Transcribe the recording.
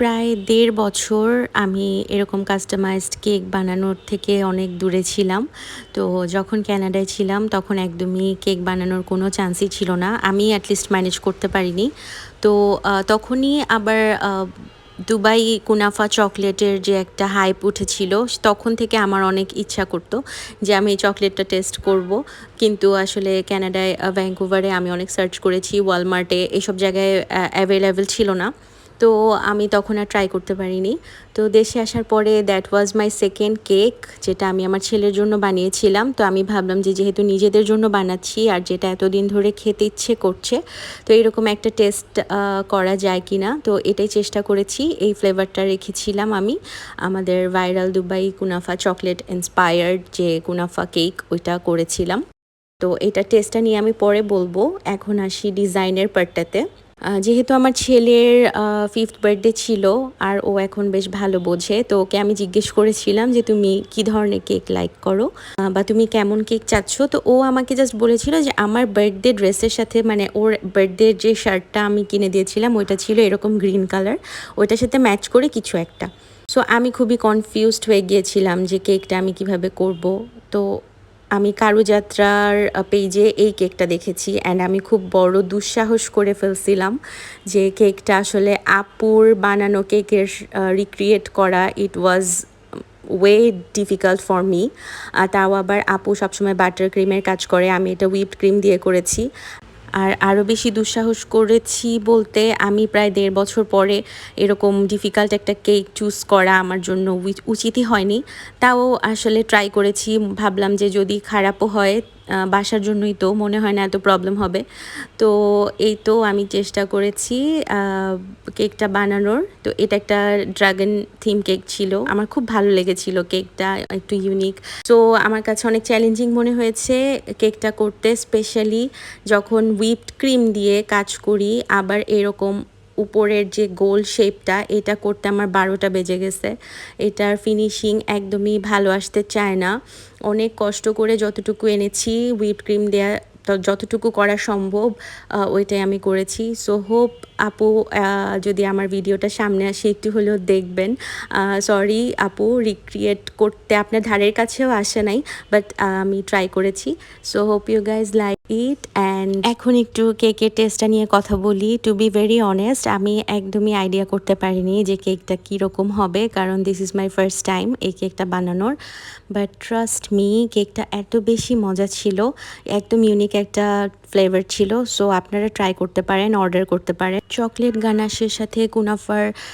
প্রায় ১.৫ বছর আমি এরকম কাস্টমাইজড কেক বানানোর থেকে অনেক দূরে ছিলাম। তো যখন কানাডায় ছিলাম তখন একদমই কেক বানানোর কোনো চান্সই ছিল না। আমি এটলিস্ট ম্যানেজ করতে পারিনি। তো তখনই আবার দুবাই কুনাফা চকলেটের যে একটা হাইপ উঠেছিল, তখন থেকে আমার অনেক ইচ্ছা করত যে আমি এই চকলেটটা টেস্ট করব। কিন্তু আসলে কানাডায় ভ্যাঙ্কুভারে আমি অনেক সার্চ করেছি, ওয়ালমার্টে এসব জায়গায় অ্যাভেলেবল ছিল না। তো আমি তখন আর ট্রাই করতে পারিনি। তো দেশে আসার পরে that was my second cake, যেটা আমি আমার ছেলের জন্য বানিয়েছিলাম। তো আমি ভাবলাম যে যেহেতু নিজেদের জন্য বানাচ্ছি আর যেটা এতদিন ধরে খেতে ইচ্ছে করছে, তো এরকম একটা টেস্ট করা যায় কি না। তো এটাই চেষ্টা করেছি। এই ফ্লেভারটা রেখেছিলাম আমি আমাদের ভাইরাল দুবাই কুনাফা চকলেট ইন্সপায়ার্ড যে কুনাফা কেক, ওইটা করেছিলাম। তো এটা টেস্টটা নিয়ে আমি পরে বলবো। এখন আসি ডিজাইনের পার্টটাতে। যেহেতু আমার ছেলের 5th বার্থডে ছিল আর ও এখন বেশ ভালো বোঝে, তো ওকে আমি জিজ্ঞেস করেছিলাম যে তুমি কি ধরনের কেক লাইক করো, বা তুমি কেমন কেক চাচ্ছ। তো ও আমাকে জাস্ট বলেছিল যে আমার বার্থডে ড্রেসের সাথে, মানে ওর বার্থডে যে শার্টটা আমি কিনে দিয়েছিলাম ওইটা ছিল এরকম গ্রিন কালার, ওইটার সাথে ম্যাচ করে কিছু একটা। সো আমি খুবই কনফিউজড হয়ে গিয়েছিলাম যে কেকটা আমি কিভাবে করব। তো আমি কারুযাত্রার পেজে এই কেকটা দেখেছি অ্যান্ড আমি খুব বড় দুঃসাহস করে ফেলছিলাম যে কেকটা আসলে আপুর বানানো কেকের রিক্রিয়েট করা। ইট ওয়াজ ওয়ে ডিফিকাল্ট ফর মি। তাও আবার আপু সবসময় বাটার ক্রিমের কাজ করে, আমি এটা হুইপড ক্রিম দিয়ে করেছি। আর আরও বেশি দুঃসাহস করেছি বলতে, আমি প্রায় ১.৫ বছর পরে এরকম ডিফিকাল্ট একটা কেক চুজ করা আমার জন্য উচিতই হয়নি। তাও আসলে ট্রাই করেছি, ভাবলাম যে যদি খারাপও হয় বাসার জন্যই, তো মনে হয় না এত প্রবলেম হবে। তো এই তো আমি চেষ্টা করেছি কেকটা বানানোর। তো এটা একটা ড্রাগন থিম কেক ছিল, আমার খুব ভালো লেগেছিল কেকটা, একটু ইউনিক। তো আমার কাছে অনেক চ্যালেঞ্জিং মনে হয়েছে কেকটা করতে, স্পেশালি যখন হুইপড ক্রিম দিয়ে কাজ করি, আবার এরকম উপরের যে গোল শেপটা, এটা করতে আমার ১২টা বেজে গেছে। এটার ফিনিশিং একদমই ভালো আসতে চায় না। অনেক কষ্ট করে যতটুকু এনেছি হুইপড ক্রিম দেওয়া, তো যতটুকু করা সম্ভব ওইটাই আমি করেছি। সো হোপ আপু যদি আমার ভিডিওটা সামনে আসে একটু হলেও দেখবেন। সরি আপু, রিক্রিয়েট করতে আপনার ধারের কাছেও আসে নাই, বাট আমি ট্রাই করেছি। So hope you guys like it. And এখন একটু কেকের টেস্টটা নিয়ে কথা বলি। টু বি ভেরি অনেস্ট, আমি একদমই আইডিয়া করতে পারিনি যে কেকটা কীরকম হবে, কারণ this is my first time এই কেকটা বানানোর। বাট ট্রাস্ট মি, কেকটা এত বেশি মজা ছিল, একদম ইউনিক একটা ফ্লেভার ছিল। সো আপনারা ট্রাই করতে পারেন, অর্ডার করতে পারেন। চকলেট গানাশের সাথে কুনাফার